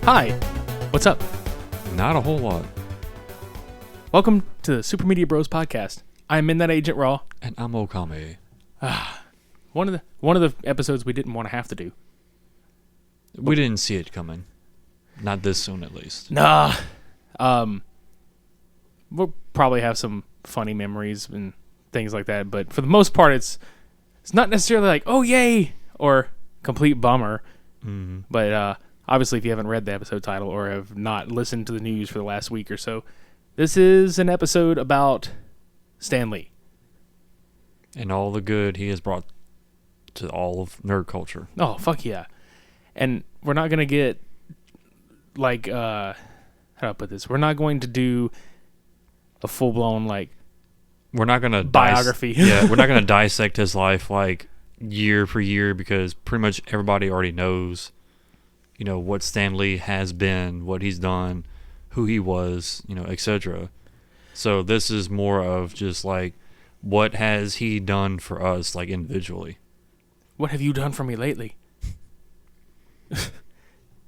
Hi, what's up? Not a whole lot. Welcome to the Super Media Bros podcast. I'm Midnight Agent Raw. And I'm Okame. One of the episodes we didn't want to have to do. We didn't see it coming. Not this soon, at least. Nah. We'll probably have some funny memories and things like that, but for the most part, it's not necessarily like, oh yay, or complete bummer. Mm-hmm. But obviously, if you haven't read the episode title or have not listened to the news for the last week or so, this is an episode about Stan Lee. And all the good he has brought to all of nerd culture. Oh, fuck yeah. And we're not going to get, like, how do I put this? We're not going to do a full-blown, like, we're not going to biography. We're not going to dissect his life, like, year for year, because pretty much everybody already knows, you know, what Stan Lee has been, what he's done, who he was, you know, etc. So this is more of just, like, what has he done for us, like, individually? What have you done for me lately?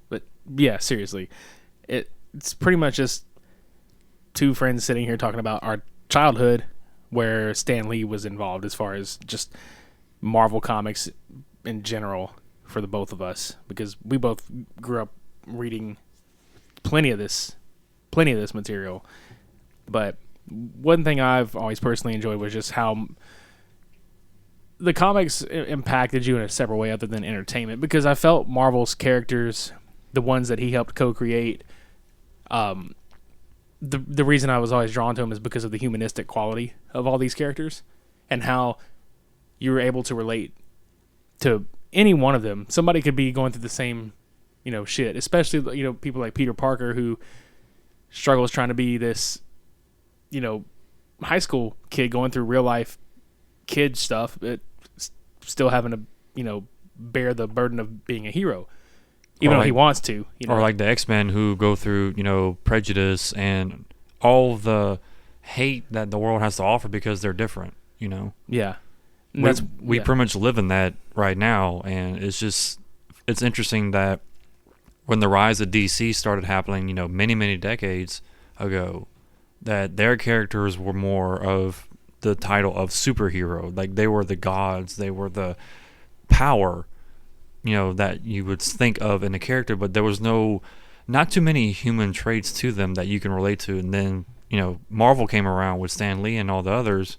But, yeah, seriously. It's pretty much just two friends sitting here talking about our childhood where Stan Lee was involved as far as just Marvel Comics in general for the both of us, because we both grew up reading plenty of this material. But one thing I've always personally enjoyed was just how the comics impacted you in a separate way other than entertainment, because I felt Marvel's characters, the ones that he helped co-create, the reason I was always drawn to him is because of the humanistic quality of all these characters and how you were able to relate to any one of them. Somebody could be going through the same, you know, shit, especially, you know, people like Peter Parker, who struggles trying to be this, you know, high school kid going through real life kid stuff, but still having to, you know, bear the burden of being a hero, even though he wants to. You know? Or like the X-Men who go through, you know, prejudice and all the hate that the world has to offer because they're different, you know? Yeah. We pretty much live in that right now, and it's interesting that when the rise of DC started happening, you know, many, many decades ago, that their characters were more of the title of superhero. Like, they were the gods, they were the power, you know, that you would think of in a character, but there was not too many human traits to them that you can relate to. And then, you know, Marvel came around with Stan Lee and all the others,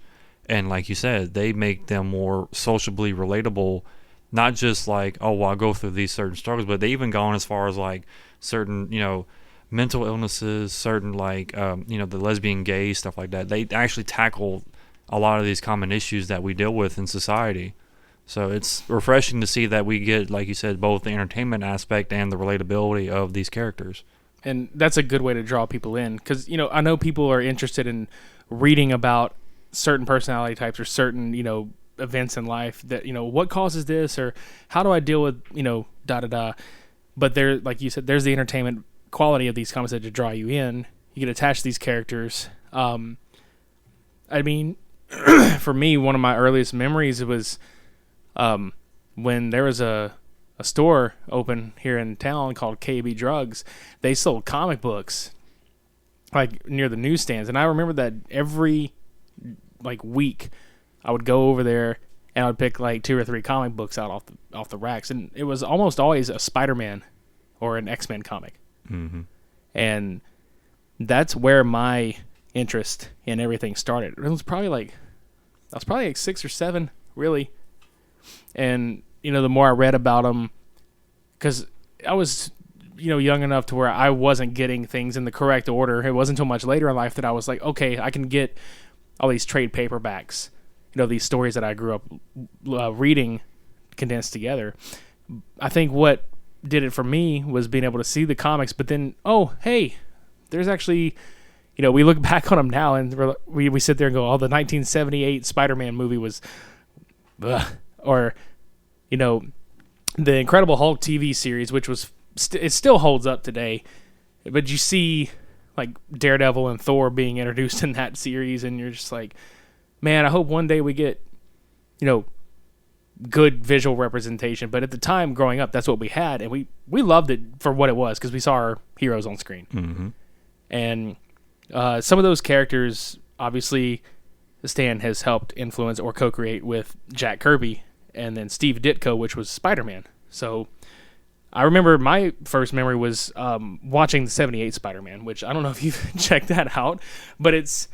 and like you said, they make them more sociably relatable, not just like, oh, well, I'll go through these certain struggles, but they even gone as far as like certain, you know, mental illnesses, certain like, you know, the lesbian, gay, stuff like that. They actually tackle a lot of these common issues that we deal with in society. So it's refreshing to see that we get, like you said, both the entertainment aspect and the relatability of these characters. And that's a good way to draw people in, because, you know, I know people are interested in reading about certain personality types or certain, you know, events in life that, you know, what causes this, or how do I deal with, you know, da-da-da. But there, like you said, there's the entertainment quality of these comics that to draw you in. You get attached to these characters. I mean, for me, one of my earliest memories was when there was a store open here in town called KB Drugs. They sold comic books like near the newsstands, and I remember that every like week I would go over there and I would pick like 2 or 3 comic books out off the racks, and it was almost always a Spider-Man or an X-Men comic. Mm-hmm. And that's where my interest in everything started. I was probably like 6 or 7, really. And, you know, the more I read about them, because I was, you know, young enough to where I wasn't getting things in the correct order. It wasn't until much later in life that I was like, okay, I can get all these trade paperbacks, you know, these stories that I grew up reading condensed together. I think what did it for me was being able to see the comics, but then, oh, hey, there's actually, you know, we look back on them now and we sit there and go, oh, the 1978 Spider-Man movie was, ugh. Or, you know, the Incredible Hulk TV series, which was, it still holds up today, but you see like Daredevil and Thor being introduced in that series, and you're just like, man, I hope one day we get, you know, good visual representation. But at the time, growing up, that's what we had, and we loved it for what it was because we saw our heroes on screen. Mm-hmm. And some of those characters, obviously, Stan has helped influence or co-create with Jack Kirby and then Steve Ditko, which was Spider-Man. So I remember my first memory was watching the 78 Spider-Man, which I don't know if you've checked that out, but it's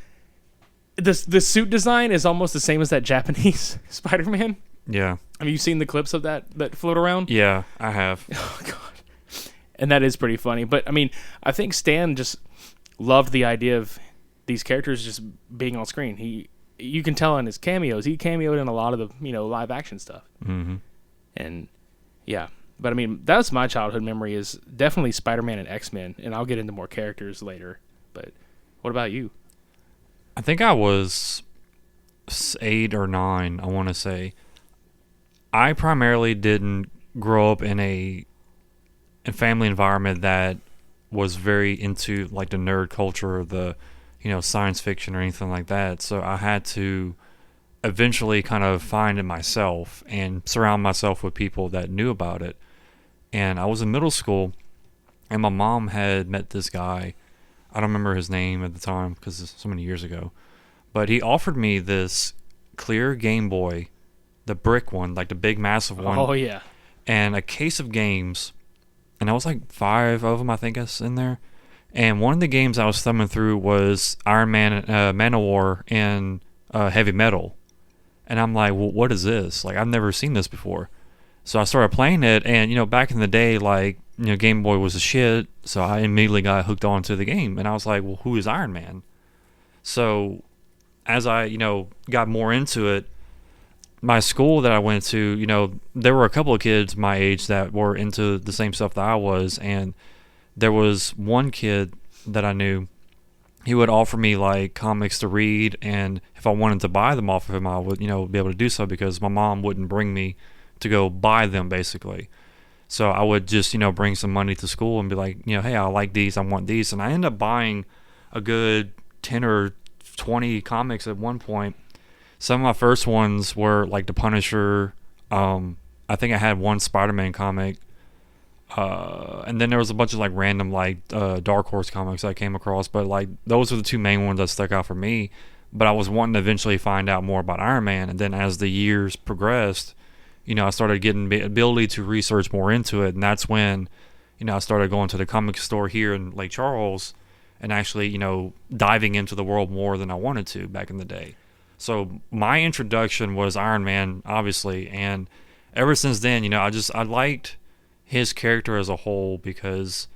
the suit design is almost the same as that Japanese Spider-Man. Yeah. Have you seen the clips of that float around? Yeah, I have. Oh, God. And that is pretty funny. But, I mean, I think Stan just loved the idea of these characters just being on screen. You can tell in his cameos. He cameoed in a lot of the, live action stuff. Mm-hmm. And, yeah. But, I mean, that's my childhood memory is definitely Spider-Man and X-Men. And I'll get into more characters later. But what about you? I think I was 8 or 9, I want to say. I primarily didn't grow up in a family environment that was very into like the nerd culture or the science fiction or anything like that. So I had to eventually kind of find it myself and surround myself with people that knew about it. And I was in middle school, and my mom had met this guy. I don't remember his name at the time because it's so many years ago. But he offered me this clear Game Boy, the brick one, like the big massive one. Oh, yeah. And a case of games. And I was like 5 of them, I think, is in there. And one of the games I was thumbing through was Iron Man, Manowar, and Heavy Metal. And I'm like, well, what is this? Like, I've never seen this before. So I started playing it, and, back in the day, like, Game Boy was a shit, so I immediately got hooked onto the game. And I was like, well, who is Iron Man? So as I, got more into it, my school that I went to, there were a couple of kids my age that were into the same stuff that I was, and there was one kid that I knew. He would offer me like comics to read, and if I wanted to buy them off of him, I would, be able to do so because my mom wouldn't bring me to go buy them, basically. So I would just, bring some money to school and be like, hey, I like these, I want these, and I ended up buying a good 10 or 20 comics at one point. Some of my first ones were like The Punisher. I think I had one Spider-Man comic. And then there was a bunch of like random like Dark Horse comics I came across. But like those were the two main ones that stuck out for me. But I was wanting to eventually find out more about Iron Man. And then as the years progressed, I started getting the ability to research more into it. And that's when, I started going to the comic store here in Lake Charles and actually, diving into the world more than I wanted to back in the day. So my introduction was Iron Man, obviously, and ever since then, I liked his character as a whole because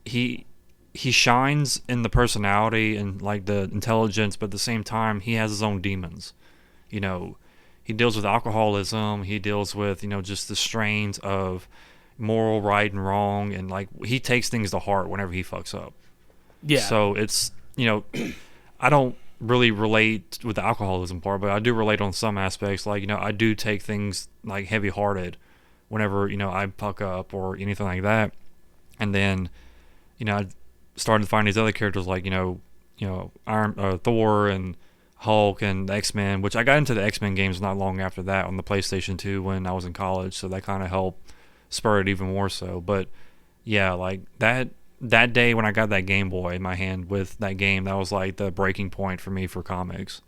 he shines in the personality and like the intelligence, but at the same time, he has his own demons. He deals with alcoholism, he deals with, just the strains of moral right and wrong, and like he takes things to heart whenever he fucks up. Yeah. So it's, I don't really relate with the alcoholism part, but I do relate on some aspects. Like, I do take things like heavy-hearted whenever, I fuck up or anything like that. And then, I started to find these other characters like, Iron, Thor and Hulk and the X-Men, which I got into the X-Men games not long after that on the PlayStation 2 when I was in college. So that kind of helped spur it even more so. But yeah, like that day when I got that Game Boy in my hand with that game, that was like the breaking point for me for comics.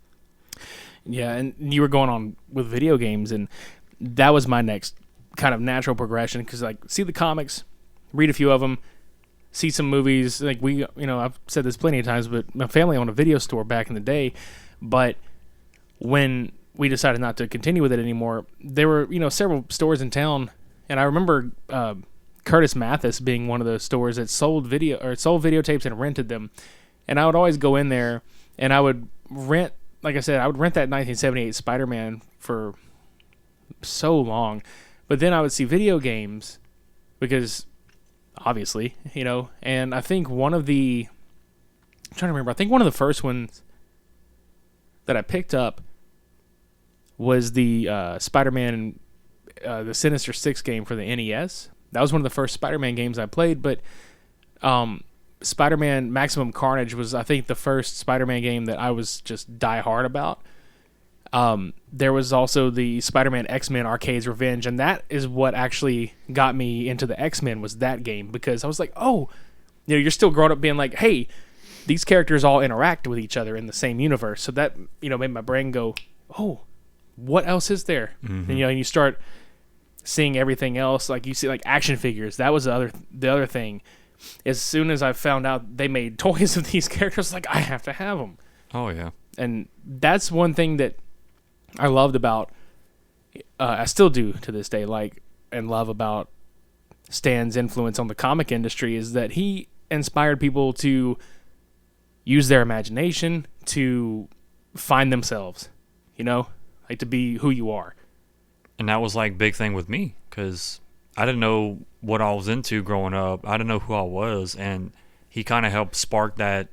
Yeah, and you were going on with video games, and that was my next kind of natural progression because, like, see the comics, read a few of them, see some movies. Like, I've said this plenty of times, but my family owned a video store back in the day, but when we decided not to continue with it anymore, there were, several stores in town, and I remember Curtis Mathis being one of the stores that sold videotapes and rented them. And I would always go in there and I would rent, like I said, I would rent that 1978 Spider-Man for so long. But then I would see video games because obviously, and I think I'm trying to remember, I think one of the first ones that I picked up was the Spider-Man, the Sinister Six game for the NES. That was one of the first Spider-Man games I played, but Spider-Man Maximum Carnage was, I think, the first Spider-Man game that I was just die hard about. There was also the Spider-Man X-Men Arcade's Revenge, and that is what actually got me into the X-Men, was that game, because I was like, oh, you're still growing up being like, hey, these characters all interact with each other in the same universe. So that, made my brain go, oh, what else is there? Mm-hmm. And, and you start seeing everything else. Like, you see, like, action figures. That was the other thing. As soon as I found out they made toys of these characters, like, I have to have them. Oh, yeah. And that's one thing that I loved about, I still do to this day, like, and love about Stan's influence on the comic industry, is that he inspired people to use their imagination to find themselves, like to be who you are. And that was like big thing with me, because I didn't know what I was into growing up. I didn't know who I was, and he kind of helped spark that,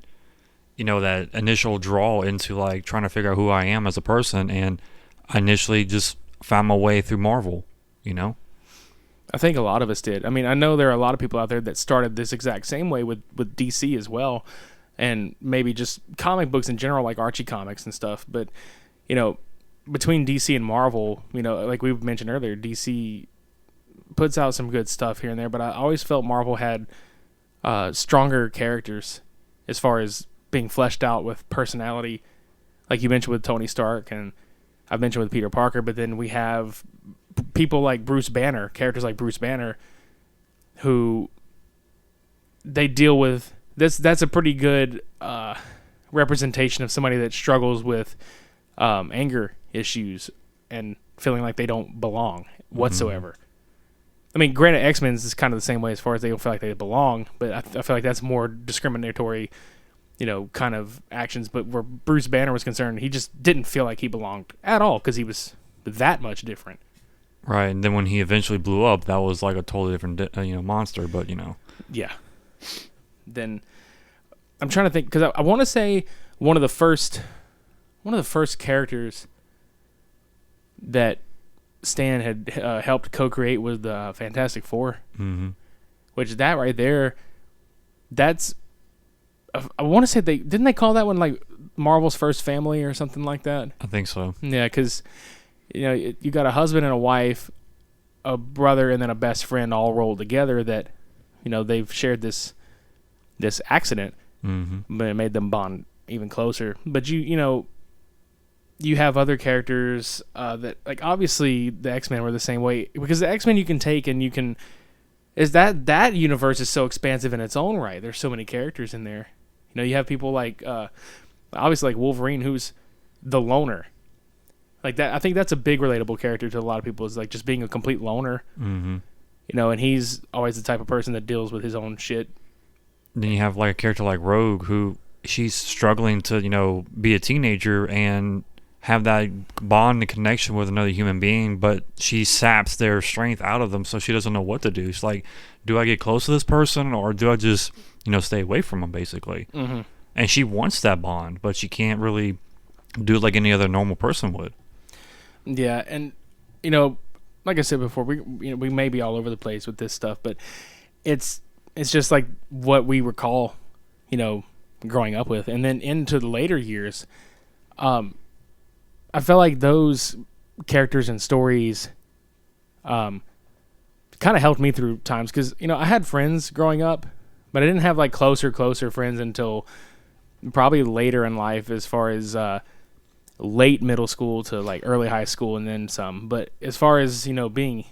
that initial draw into like trying to figure out who I am as a person. And I initially just found my way through Marvel, I think a lot of us did. I mean, I know there are a lot of people out there that started this exact same way with DC as well, and maybe just comic books in general, like Archie comics and stuff. But, between DC and Marvel, like we mentioned earlier, DC puts out some good stuff here and there, but I always felt Marvel had stronger characters as far as being fleshed out with personality, like you mentioned with Tony Stark, and I've mentioned with Peter Parker. But then we have people like Bruce Banner, characters like Bruce Banner, who they deal with. That's a pretty good representation of somebody that struggles with anger issues and feeling like they don't belong whatsoever. Mm-hmm. I mean, granted, X-Men's is kind of the same way as far as they don't feel like they belong, but I feel like that's more discriminatory, kind of actions. But where Bruce Banner was concerned, he just didn't feel like he belonged at all because he was that much different. Right, and then when he eventually blew up, that was like a totally different, monster. But yeah. Then I'm trying to think, because I want to say one of the first characters that Stan had helped co-create was the Fantastic Four. Mm-hmm. Which that right there, that's, I want to say didn't they call that one like Marvel's first family or something like that? I think so. Yeah, because you got a husband and a wife, a brother, and then a best friend all rolled together that they've shared this accident, mm-hmm. but it made them bond even closer. But you have other characters that, like, obviously the X-Men were the same way, because the X-Men you can take and you can, is that universe is so expansive in its own right. There's so many characters in there. You have people like obviously like Wolverine, who's the loner. Like that, I think that's a big relatable character to a lot of people, is like just being a complete loner. Mm-hmm. And he's always the type of person that deals with his own shit. Then you have like a character like Rogue, who she's struggling to be a teenager and have that bond and connection with another human being, but she saps their strength out of them, so she doesn't know what to do. She's like, do I get close to this person, or do I just stay away from them, basically? Mm-hmm. And she wants that bond, but she can't really do it like any other normal person would. Yeah, and like I said before, we may be all over the place with this stuff, but it's just like what we recall, growing up with, and then into the later years. I felt like those characters and stories kind of helped me through times, because I had friends growing up, but I didn't have like closer friends until probably later in life, as far as late middle school to like early high school, and then some. But as far as being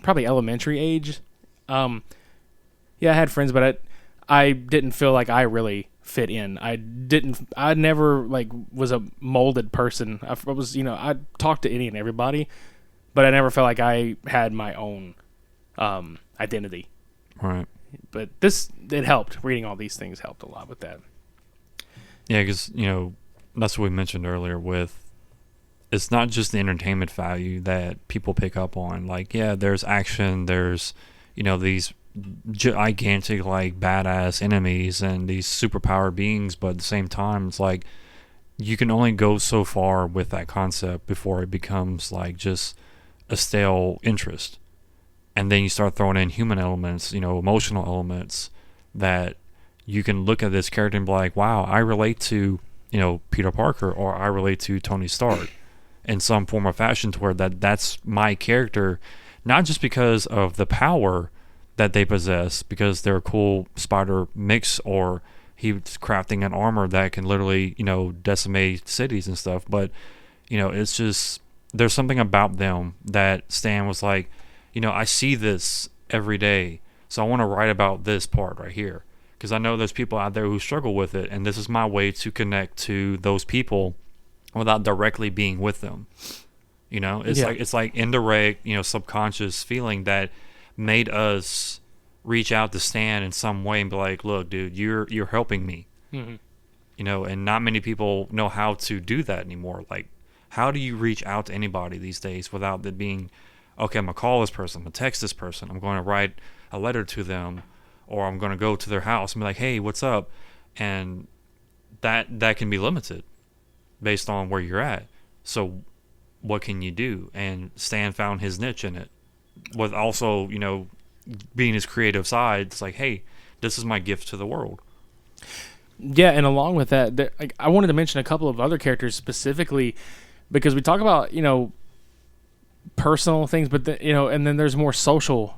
probably elementary age, yeah, I had friends, but I didn't feel like I really fit in. I never like was a molded person. I was, I talked to any and everybody, but I never felt like I had my own identity. Right. But it helped. Reading all these things helped a lot with that. Yeah, because that's what we mentioned earlier. With, it's not just the entertainment value that people pick up on. Like, yeah, there's action, there's these gigantic, like, badass enemies and these superpowered beings, but at the same time, it's like you can only go so far with that concept before it becomes like just a stale interest. And then you start throwing in human elements, emotional elements, that you can look at this character and be like, wow, I relate to Peter Parker, or I relate to Tony Stark. in some form or fashion to where that's my character, not just because of the power that they possess, because they're a cool spider mix, or he's crafting an armor that can literally, decimate cities and stuff, but, it's just, there's something about them that Stan was like, I see this every day, so I want to write about this part right here, because I know there's people out there who struggle with it, and this is my way to connect to those people without directly being with them. It's like indirect, subconscious feeling that made us reach out to Stan in some way and be like, look, dude, you're helping me. Mm-hmm. And not many people know how to do that anymore. Like, how do you reach out to anybody these days without it being, okay, I'm gonna call this person, I'm gonna text this person, I'm going to write a letter to them, or I'm going to go to their house and be like, hey, what's up? And that can be limited based on where you're at. So what can you do? And Stan found his niche in it, with also, being his creative side. It's like, hey, this is my gift to the world. Yeah, and along with that, I wanted to mention a couple of other characters specifically, because we talk about, personal things, but and then there's more social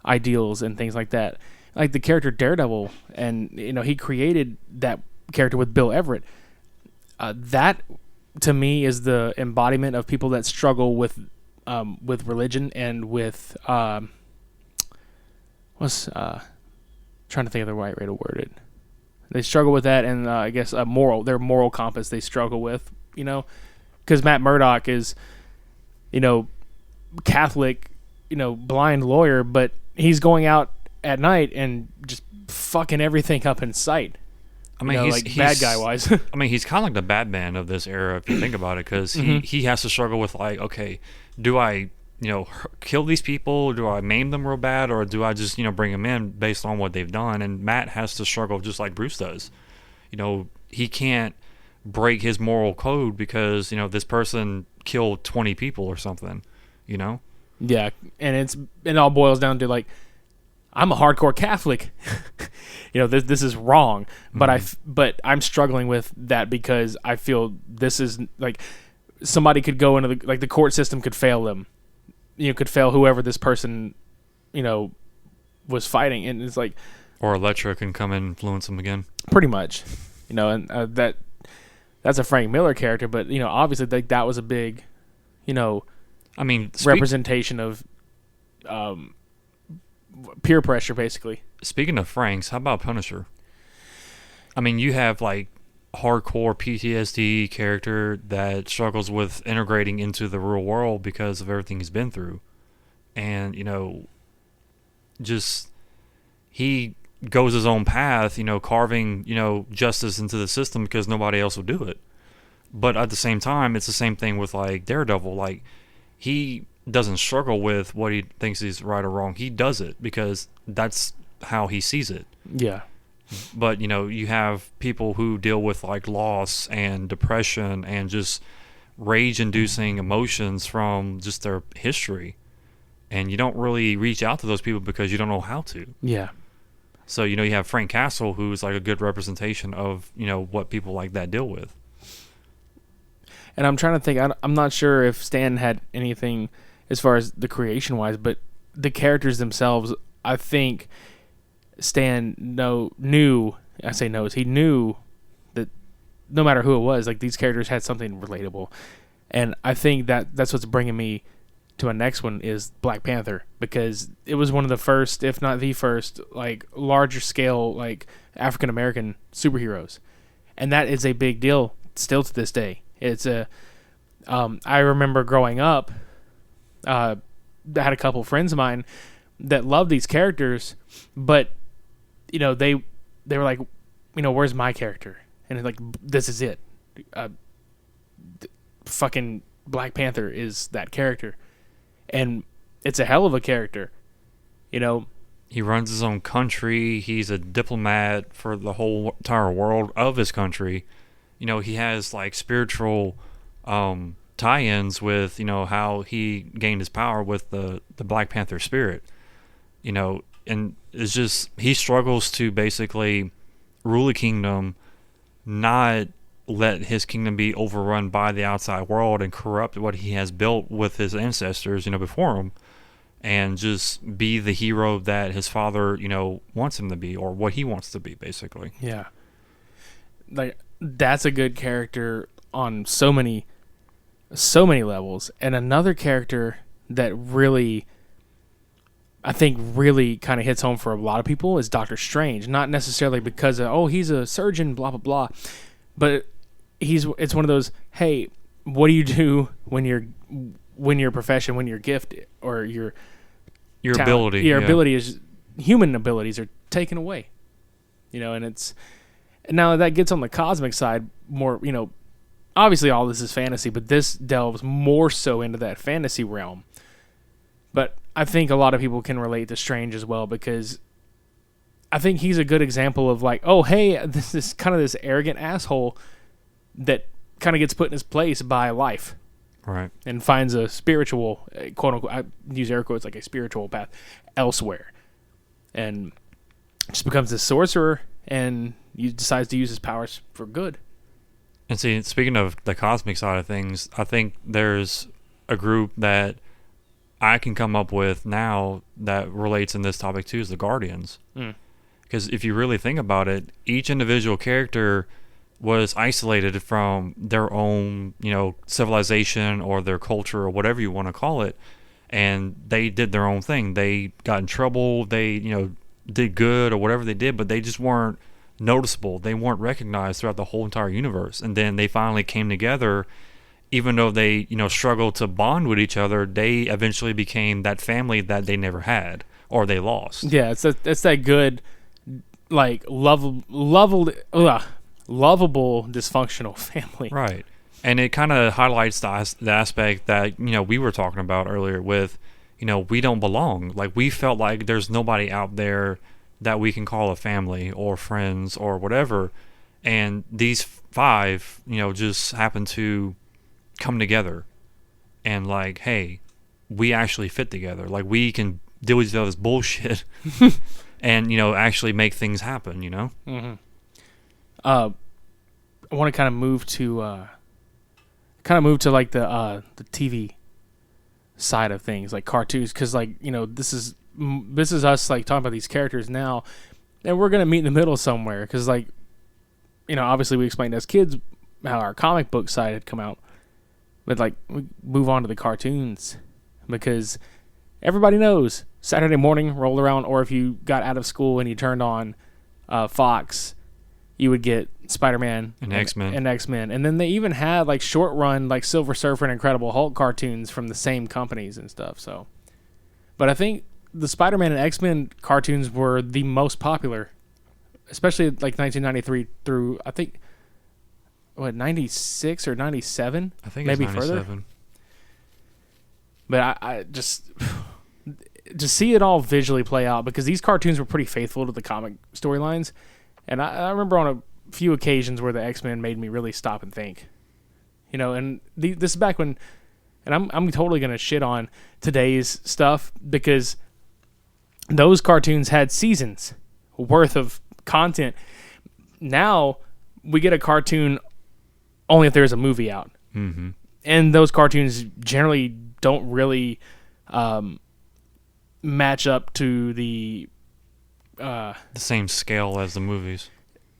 ideals and things like that. Like the character Daredevil, and he created that character with Bill Everett. That to me is the embodiment of people that struggle with religion and with trying to think of the right way to word it. They struggle with that, and I guess their moral compass they struggle with, because Matt Murdock is, Catholic, blind lawyer, but he's going out at night and just fucking everything up in sight. I mean, he's bad guy wise. I mean, he's kind of like the Batman of this era, if you think about it, because he has to struggle with, like, okay, do I kill these people? Do I maim them real bad, or do I just bring them in based on what they've done? And Matt has to struggle just like Bruce does. He can't break his moral code because this person killed 20 people or something. Yeah, and it all boils down to, like, I'm a hardcore Catholic. This is wrong, but but I'm struggling with that because I feel this is, like, somebody could go into the court system could fail them. Could fail whoever this person, was fighting, and it's like, or Elektra can come and influence them again. Pretty much, and that's a Frank Miller character, but obviously that was a big, representation of peer pressure, basically. Speaking of Franks, how about Punisher? I mean, you have, like, hardcore PTSD character that struggles with integrating into the real world because of everything he's been through, and just he goes his own path, carving justice into the system because nobody else will do it. But at the same time, it's the same thing with, like, Daredevil. Like, he doesn't struggle with what he thinks is right or wrong. He does it because that's how he sees it. Yeah. But you have people who deal with, like, loss and depression and just rage-inducing emotions from just their history, and you don't really reach out to those people because you don't know how to. Yeah. So you have Frank Castle, who's like a good representation of what people like that deal with. And I'm trying to think. I'm not sure if Stan had anything as far as the creation-wise, but the characters themselves, I think Stan knew. I say knows. He knew that no matter who it was, like, these characters had something relatable, and I think that's what's bringing me to my next one is Black Panther, because it was one of the first, if not the first, like, larger scale, like, African American superheroes, and that is a big deal still to this day. It's I remember growing up, I had a couple friends of mine that loved these characters, but they were like, where's my character? And it's like, this is it. Fucking Black Panther is that character, and it's a hell of a character. He runs his own country. He's a diplomat for the whole entire world of his country. He has, like, spiritual tie-ins with how he gained his power with the Black Panther spirit. And it's just, he struggles to basically rule a kingdom, not let his kingdom be overrun by the outside world and corrupt what he has built with his ancestors, before him, and just be the hero that his father, wants him to be, or what he wants to be, basically. Yeah. Like, that's a good character on so many levels. And another character that really, I think, really kind of hits home for a lot of people is Doctor Strange. Not necessarily because of, he's a surgeon, blah, blah, blah. But it's one of those, hey, what do you do when your profession, when your gift or your talent, ability, your ability is, human abilities are taken away, and now that gets on the cosmic side more, obviously all this is fantasy, but this delves more so into that fantasy realm. But I think a lot of people can relate to Strange as well, because I think he's a good example of like, oh, hey, this is kind of this arrogant asshole that kind of gets put in his place by life. Right. And finds a spiritual, quote unquote, I use air quotes, like a spiritual path elsewhere. And just becomes a sorcerer and he decides to use his powers for good. And see, speaking of the cosmic side of things, I think there's a group that I can come up with now that relates in this topic too, is the Guardians. Because if you really think about it, each individual character was isolated from their own, civilization or their culture or whatever you want to call it, and they did their own thing. They got in trouble, they, did good or whatever they did, but they just weren't noticeable. They weren't recognized throughout the whole entire universe. And then they finally came together. Even though they, struggled to bond with each other, they eventually became that family that they never had or they lost. Yeah, it's that good, like, lovable, dysfunctional family. Right. And it kind of highlights the aspect that, we were talking about earlier with, we don't belong. Like, we felt like there's nobody out there that we can call a family or friends or whatever. And these 5, just happen to come together and like, hey, we actually fit together. Like, we can deal with each other's bullshit and, actually make things happen, Mm-hmm. I want to kind of move to like the TV side of things, like cartoons, because like, this is us like talking about these characters now, and we're gonna meet in the middle somewhere, because like, obviously we explained as kids how our comic book side had come out, but like we move on to the cartoons, because everybody knows Saturday morning rolled around, or if you got out of school and you turned on Fox, you would get Spider-Man and X-Men. And then they even had like short run like Silver Surfer and Incredible Hulk cartoons from the same companies and stuff. So, but I think the Spider-Man and X-Men cartoons were the most popular, especially like 1993 through, I think, 96 or 97? I think maybe it's 97. Further. But I just see it all visually play out, because these cartoons were pretty faithful to the comic storylines. And I remember on a few occasions where the X-Men made me really stop and think. And this is back when, and I'm totally going to shit on today's stuff, because those cartoons had seasons worth of content. Now we get a cartoon only if there's a movie out. Mm-hmm. And those cartoons generally don't really match up to the same scale as the movies.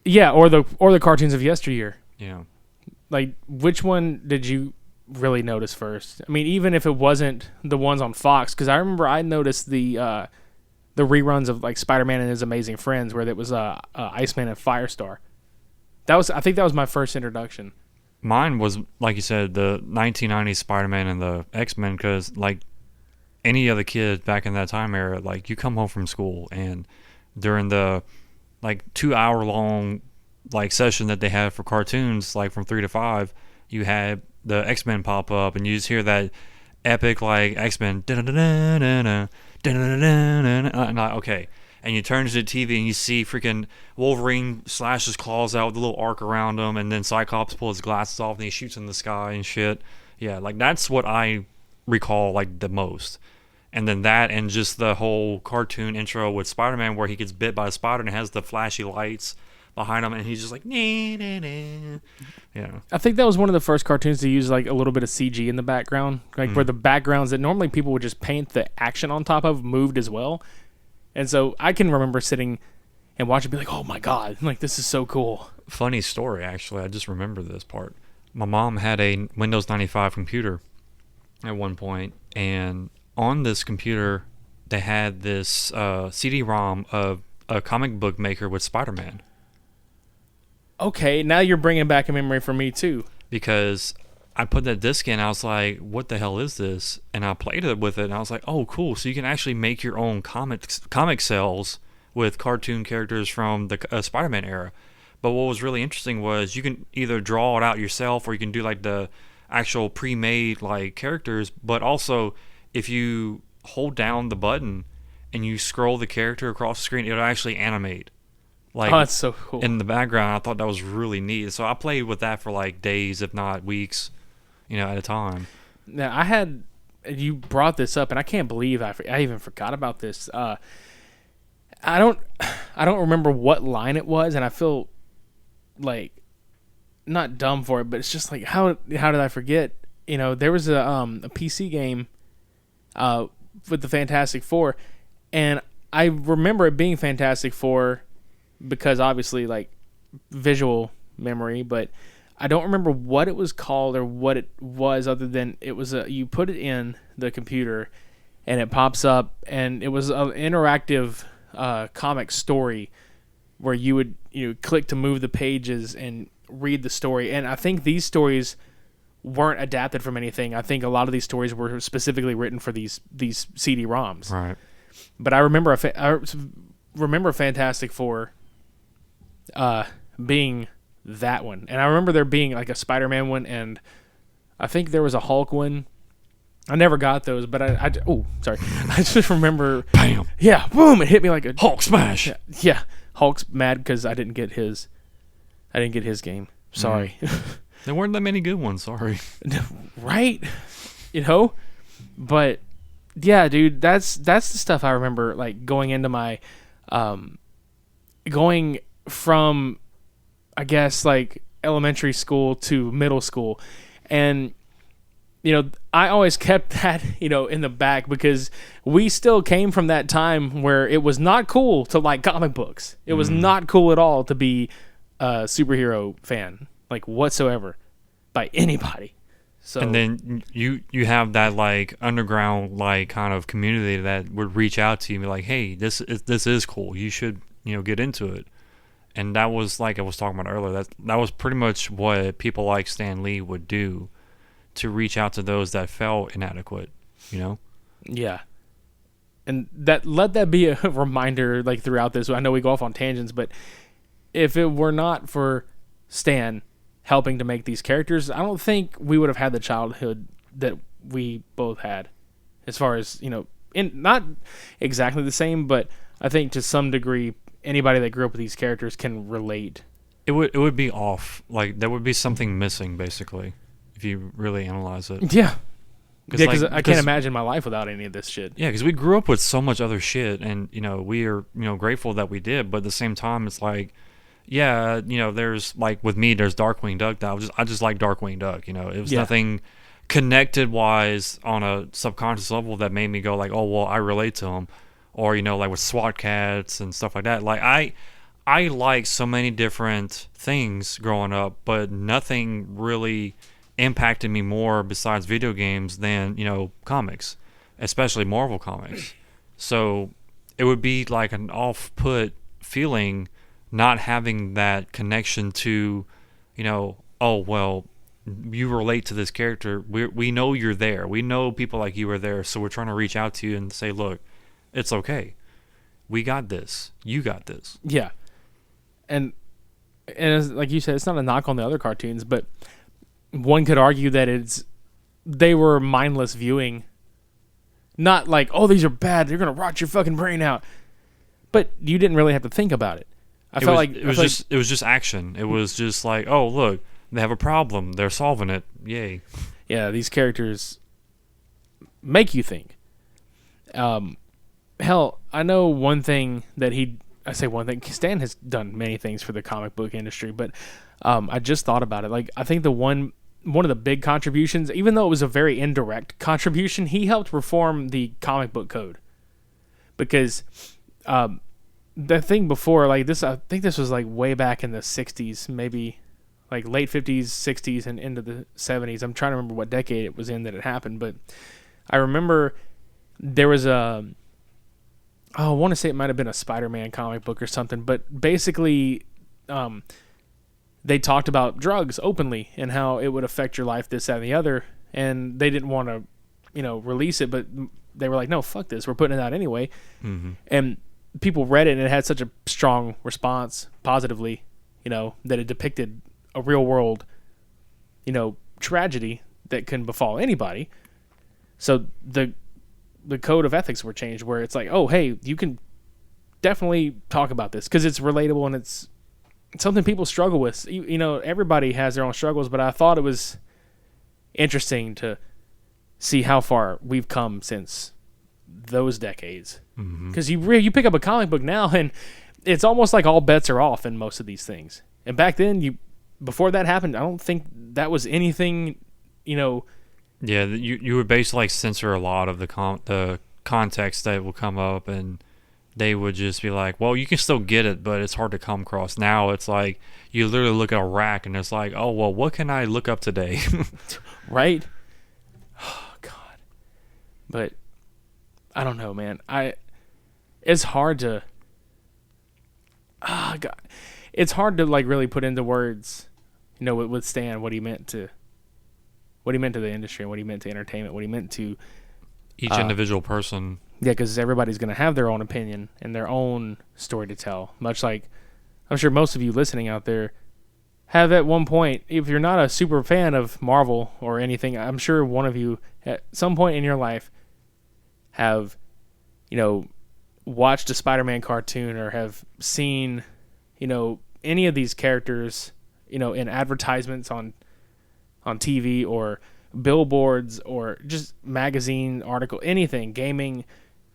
Yeah, or the cartoons of yesteryear. Yeah. Like, which one did you really notice first? I mean, even if it wasn't the ones on Fox, because I remember I noticed the reruns of like Spider-Man and His Amazing Friends, where it was Iceman and Firestar. I think that was my first introduction. Mine was, like you said, the 1990s Spider-Man and the X-Men, because like any other kid back in that time era, like you come home from school and during the like 2-hour long like session that they had for cartoons, like from 3 to 5, you had the X-Men pop up and you just hear that epic like X-Men and like, okay, and you turn to the TV and you see freaking Wolverine slash his claws out with a little arc around him, and then Cyclops pulls his glasses off and he shoots in the sky and shit. Yeah, like that's what I recall like the most. And then that, and just the whole cartoon intro with Spider-Man where he gets bit by a spider and it has the flashy lights behind him, and he's just like, nah, nah, nah. Yeah. I think that was one of the first cartoons to use like a little bit of CG in the background, like where the backgrounds that normally people would just paint the action on top of moved as well. And so I can remember sitting and watching, and be like, "Oh my god, like this is so cool." Funny story, actually. I just remember this part. My mom had a Windows 95 computer at one point, and on this computer, they had this CD-ROM of a comic book maker with Spider-Man. Okay, now you're bringing back a memory for me too. Because I put that disc in, I was like, what the hell is this? And I played it with it, and I was like, oh, cool. So you can actually make your own comic cells with cartoon characters from the Spider-Man era. But what was really interesting was you can either draw it out yourself, or you can do like the actual pre-made like characters. But also, if you hold down the button and you scroll the character across the screen, it'll actually animate. Like, oh, that's so cool. In the background, I thought that was really neat. So I played with that for like days, if not weeks, at a time. Now, you brought this up, and I can't believe I even forgot about this. I don't remember what line it was, and I feel like not dumb for it, but it's just like, how did I forget? There was a PC game with the Fantastic Four, and I remember it being Fantastic Four because obviously like visual memory, but I don't remember what it was called or what it was, other than it was you put it in the computer and it pops up, and it was an interactive comic story where you would click to move the pages and read the story. And I think these stories weren't adapted from anything. I think a lot of these stories were specifically written for these CD-ROMs. Right. But I remember Fantastic Four being that one, and I remember there being like a Spider-Man one, and I think there was a Hulk one. I never got those, but I just remember, bam, yeah, boom, it hit me like a Hulk smash. Yeah, Hulk's mad because I didn't get his game. Sorry. There weren't that many good ones. Sorry. Right. But yeah, dude, that's the stuff I remember, like going into my going from, I guess, like elementary school to middle school. And I always kept that in the back, because we still came from that time where it was not cool to like comic books. It was not cool at all to be a superhero fan, like whatsoever, by anybody. So, and then you have that like underground like kind of community that would reach out to you and be like, hey, this is cool, you should get into it. And that was, like I was talking about earlier, that was pretty much what people like Stan Lee would do to reach out to those that felt inadequate. Yeah. And let that be a reminder, like throughout this. I know we go off on tangents, but if it were not for Stan helping to make these characters, I don't think we would have had the childhood that we both had. As far as, not exactly the same, but I think to some degree, anybody that grew up with these characters can relate. It would be off. Like, there would be something missing, basically, if you really analyze it. Yeah. Because I can't imagine my life without any of this shit. Yeah, because we grew up with so much other shit, and we are grateful that we did. But at the same time, it's like, yeah, there's like with me, there's Darkwing Duck. That I just like Darkwing Duck. It was nothing connected wise on a subconscious level that made me go like, oh well, I relate to him, or like with SWAT cats and stuff like that. Like I like so many different things growing up, but nothing really impacted me more besides video games than comics, especially Marvel comics. So it would be like an off-put feeling not having that connection to oh well, you relate to this character, we know you're there, we know people like you are there, so we're trying to reach out to you and say, look, it's okay, we got this, you got this. Yeah. And as, like you said, it's not a knock on the other cartoons, but one could argue that they were mindless viewing. Not like, oh, these are bad, they're gonna rot your fucking brain out. But you didn't really have to think about it. It was just action. It was just like, oh look, they have a problem, they're solving it, yay. Yeah, these characters make you think. Hell, I know one thing that I say one thing. Stan has done many things for the comic book industry, but I just thought about it. Like, I think one of the big contributions, even though it was a very indirect contribution, he helped reform the comic book code. Because the thing before, like this, I think this was like way back in the 60s, maybe like late 50s, 60s, and into the 70s. I'm trying to remember what decade it was in that it happened, but I remember there was I want to say it might have been a Spider-Man comic book or something, but basically they talked about drugs openly and how it would affect your life, this, that, and the other, and they didn't want to, release it, but they were like, no, fuck this, we're putting it out anyway. Mm-hmm. And people read it, and it had such a strong response, positively, that it depicted a real world, tragedy that can befall anybody. So the code of ethics were changed, where it's like, oh, hey, you can definitely talk about this because it's relatable and it's something people struggle with. Everybody has their own struggles, but I thought it was interesting to see how far we've come since those decades. Because you pick up a comic book now, and it's almost like all bets are off in most of these things. And back then, before that happened, I don't think that was anything, Yeah, you would basically censor a lot of the context that will come up, and they would just be like, well, you can still get it, but it's hard to come across. Now it's like you literally look at a rack, and it's like, oh, well, what can I look up today? Right? Oh, God. But I don't know, man. It's hard to... God. It's hard to really put into words, with Stan, what he meant to the industry, and what he meant to entertainment, what he meant to each individual person. Yeah, because everybody's going to have their own opinion and their own story to tell. Much like, I'm sure most of you listening out there have at one point, if you're not a super fan of Marvel or anything, I'm sure one of you at some point in your life have, watched a Spider-Man cartoon or have seen, any of these characters, in advertisements on TV or billboards or just magazine article, anything, gaming.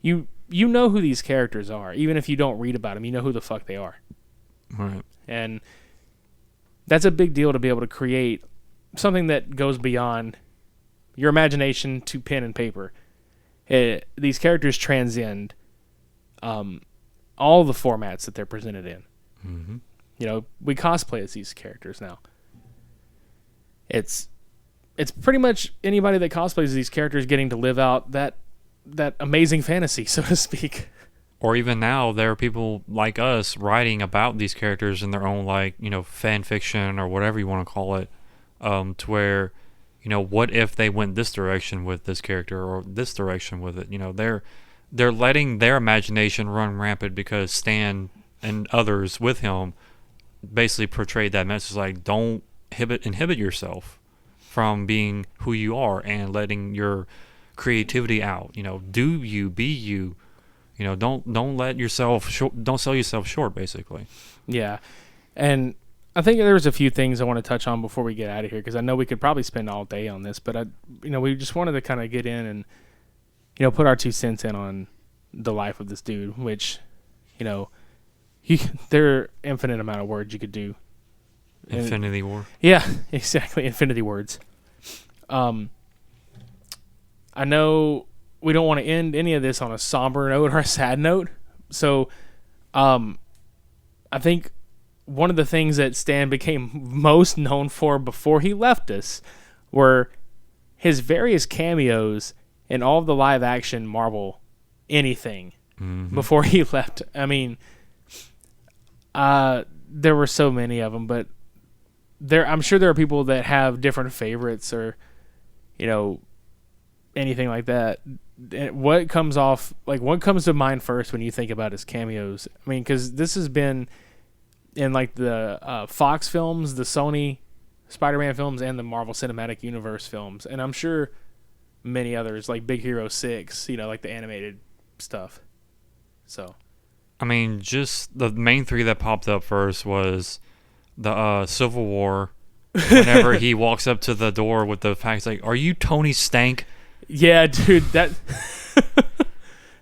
You know who these characters are, even if you don't read about them. You know who the fuck they are. Right. And that's a big deal to be able to create something that goes beyond your imagination to pen and paper. These characters transcend all the formats that they're presented in. Mm-hmm. We cosplay as these characters now. It's pretty much anybody that cosplays these characters getting to live out that amazing fantasy, so to speak. Or even now, there are people like us writing about these characters in their own, fan fiction or whatever you want to call it, to where, what if they went this direction with this character or this direction with it? They're letting their imagination run rampant because Stan and others with him basically portrayed that message like, don't inhibit yourself from being who you are and letting your creativity out. Do you, be you. Don't let yourself don't sell yourself short, basically. Yeah, and I think there's a few things I want to touch on before we get out of here, because I know we could probably spend all day on this, but we just wanted to kind of get in and put our 2 cents in on the life of this dude, which there are infinite amount of words you could do. Infinity War. Yeah, exactly. Infinity words. I know we don't want to end any of this on a somber note or a sad note. So, I think one of the things that Stan became most known for before he left us were his various cameos in all of the live action Marvel anything before he left. I mean, there were so many of them, but I'm sure there are people that have different favorites or, anything like that. What comes to mind first when you think about his cameos? I mean, because this has been in the Fox films, the Sony Spider-Man films, and the Marvel Cinematic Universe films, and I'm sure many others like Big Hero 6, like the animated stuff. So, I mean, just the main 3 that popped up first was the Civil War. Whenever he walks up to the door with the facts, like, "Are you Tony Stank?" Yeah, dude,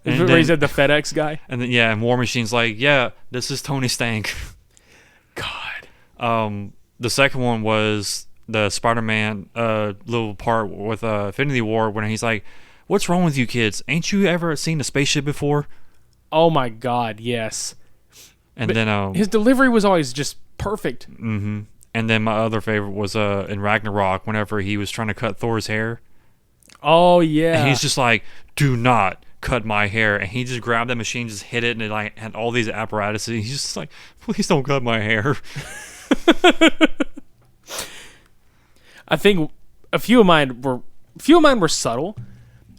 And Where he said the FedEx guy. And then and War Machine's like, yeah, this is Tony Stank. God. The second one was the Spider-Man little part with Infinity War when he's like, "What's wrong with you kids? Ain't you ever seen a spaceship before?" Oh my God, yes. And but then his delivery was always just perfect. Mm-hmm. And then my other favorite was in Ragnarok whenever he was trying to cut Thor's hair. Oh yeah. And he's just like, "Do not cut my hair," and he just grabbed that machine, just hit it, and it like had all these apparatuses. He's just like, "Please don't cut my hair." I think a few of mine were subtle.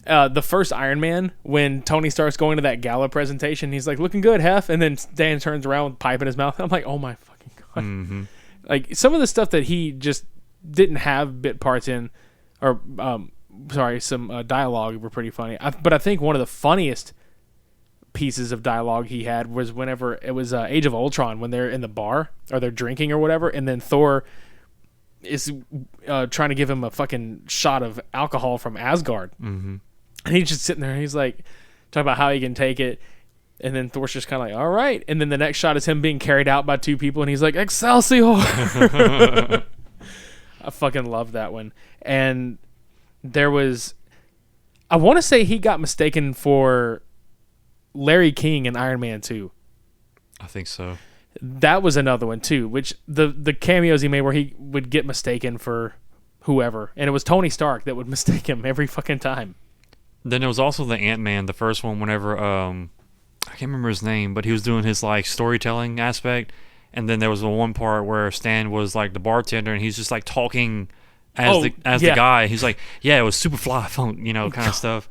The first Iron Man, when Tony starts going to that gala presentation, he's like, "Looking good, Hef," and then Dan turns around with a pipe in his mouth. I'm like, "Oh my fucking God!" Mm-hmm. Like some of the stuff that he just didn't have bit parts in, or some dialogue were pretty funny. But I think one of the funniest pieces of dialogue he had was whenever it was Age of Ultron, when they're in the bar or they're drinking or whatever, and then Thor is trying to give him a fucking shot of alcohol from Asgard. Mm-hmm. And he's just sitting there, and he's like talking about how he can take it, and then Thor's just kind of like, all right. And then the next shot is him being carried out by two people, and he's like, Excelsior. I fucking love that one. And there was, I want to say he got mistaken for Larry King in Iron Man 2. I think so. That was another one too, which the cameos he made where he would get mistaken for whoever, and it was Tony Stark that would mistake him every fucking time. Then there was also the Ant-Man, the first one, whenever I can't remember his name, but he was doing his like storytelling aspect, and then there was the one part where Stan was like the bartender, and he's just like talking as the guy. He's like, "Yeah, it was super fly funk, kind of stuff."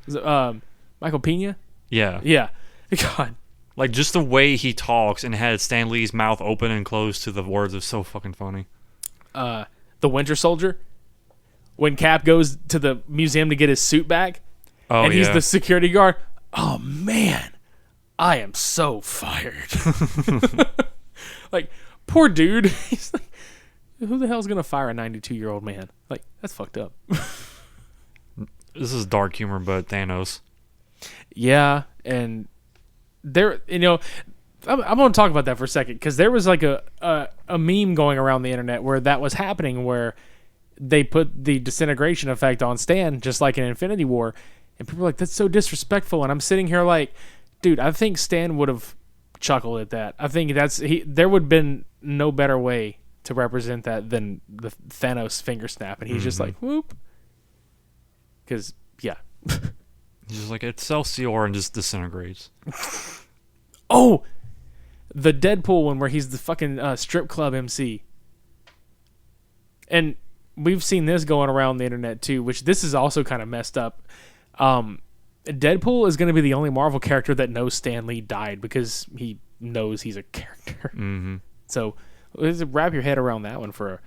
Michael Pena. Yeah. God. Like just the way he talks and had Stan Lee's mouth open and closed to the words is so fucking funny. The Winter Soldier, when Cap goes to the museum to get his suit back, and he's the security guard. Oh man, I am so fired. Like, poor dude. He's like, who the hell's gonna fire a 92-year-old man? Like, that's fucked up. This is dark humor, but Thanos. Yeah, and there, I'm going to talk about that for a second, because there was like a meme going around the internet where that was happening, where they put the disintegration effect on Stan, just like in Infinity War, and people were like, "That's so disrespectful." And I'm sitting here like, dude, I think Stan would have chuckled at that. I think there would have been no better way to represent that than the Thanos finger snap, and he's just like, whoop, because yeah. He's just like Excelsior and just disintegrates. Oh, the Deadpool one where he's the fucking strip club MC. And we've seen this going around the internet too, which this is also kind of messed up. Deadpool is going to be the only Marvel character that knows Stan Lee died, because he knows he's a character. Mm-hmm. So let's wrap your head around that one for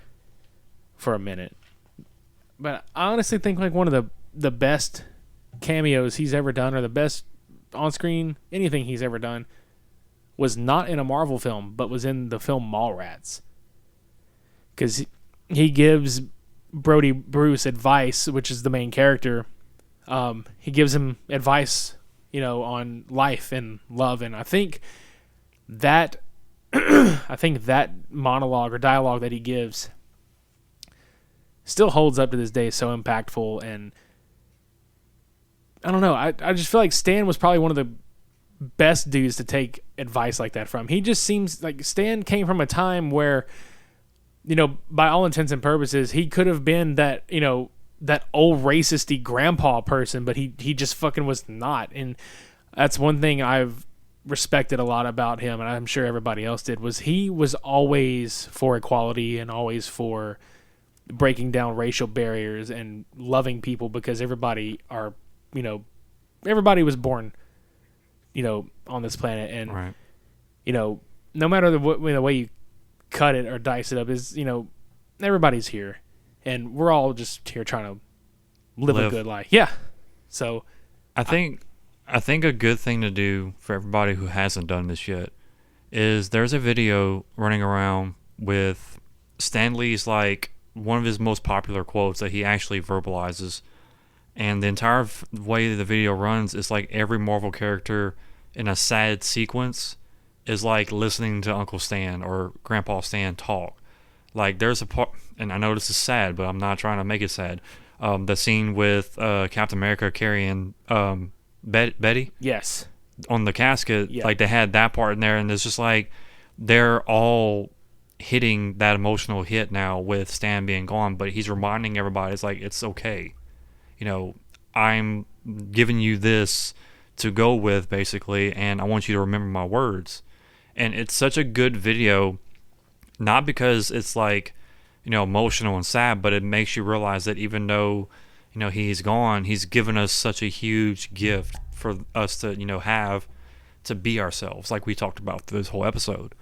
a minute. But I honestly think like one of the best cameos he's ever done, or the best on-screen anything he's ever done, was not in a Marvel film, but was in the film Mallrats. Because he gives Brody Bruce advice, which is the main character. He gives him advice, on life and love, and I think that monologue or dialogue that he gives still holds up to this day, so impactful. And I don't know, I just feel like Stan was probably one of the best dudes to take advice like that from. He just seems like Stan came from a time where, by all intents and purposes, he could have been that, that old racisty grandpa person, but he just fucking was not. And that's one thing I've respected a lot about him, and I'm sure everybody else did, was he was always for equality and always for breaking down racial barriers and loving people, because everybody was born, on this planet, and right. No matter the way you cut it or dice it up, is everybody's here, and we're all just here trying to live a good life. Yeah. So I think a good thing to do for everybody who hasn't done this yet is there's a video running around with Stan Lee's like one of his most popular quotes that he actually verbalizes, And the entire way the video runs is like every Marvel character in a sad sequence is like listening to Uncle Stan or Grandpa Stan talk. Like there's a part, and I know this is sad, but I'm not trying to make it sad. The scene with Captain America carrying Betty. Yes. On the casket, Yeah. like they had that part in there, and it's just like they're all hitting that emotional hit now with Stan being gone, but he's reminding everybody, it's like, it's okay. You know, I'm giving you this to go with, basically, and I want you to remember my words. And it's such a good video, not because it's like, you know, emotional and sad, but it makes you realize that even though, you know, he's gone, he's given us such a huge gift for us to, you know, have to be ourselves, like we talked about through this whole episode.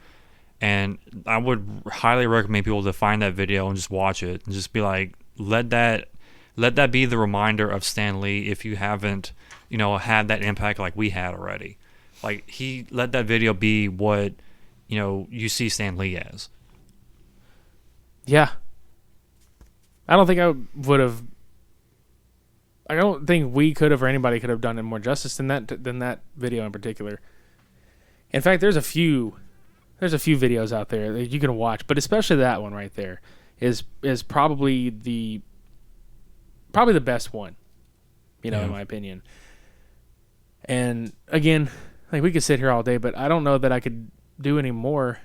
And I would highly recommend people to find that video and just watch it and just be like, let that be the reminder of Stan Lee if you haven't, you know, had that impact like we had already. Like, he let that video be what, you know, you see Stan Lee as. Yeah. I don't think we could have, or anybody could have done it more justice than that video in particular. In fact, there's a few videos out there that you can watch, but especially that one right there is probably the best one, you know, in my opinion. And again, like, we could sit here all day, but I don't know that I could do any more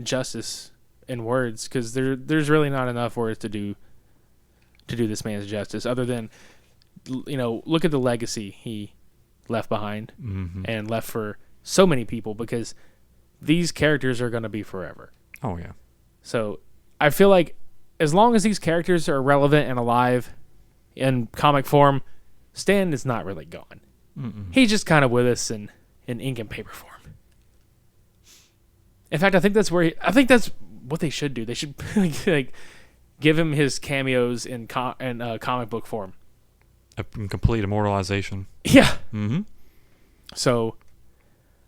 justice in words, because there's really not enough words to do this man's justice, other than, you know, look at the legacy he left behind and left for so many people, because these characters are going to be forever. Oh, yeah. So I feel like as long as these characters are relevant and alive in comic form, Stan is not really gone. He's just kind of with us in ink and paper form. In fact, I think that's what they should do. They should like give him his cameos in comic book form. A complete immortalization. Yeah. So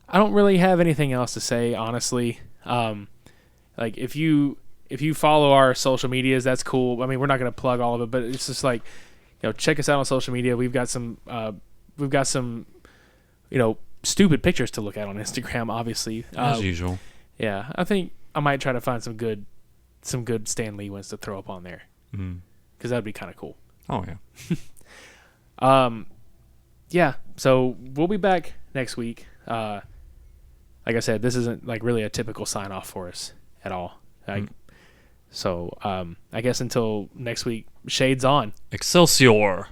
I don't really have anything else to say, honestly. Like, if you follow our social medias, that's cool. I mean, we're not going to plug all of it, but it's just like, you know, check us out on social media. We've got some, you know, stupid pictures to look at on Instagram, obviously. As usual. Yeah, I think I might try to find some good Stan Lee ones to throw up on there, because that'd be kind of cool. Oh yeah. Yeah. So we'll be back next week. Like I said, this isn't like really a typical sign off for us at all. So I guess until next week, shades on. Excelsior.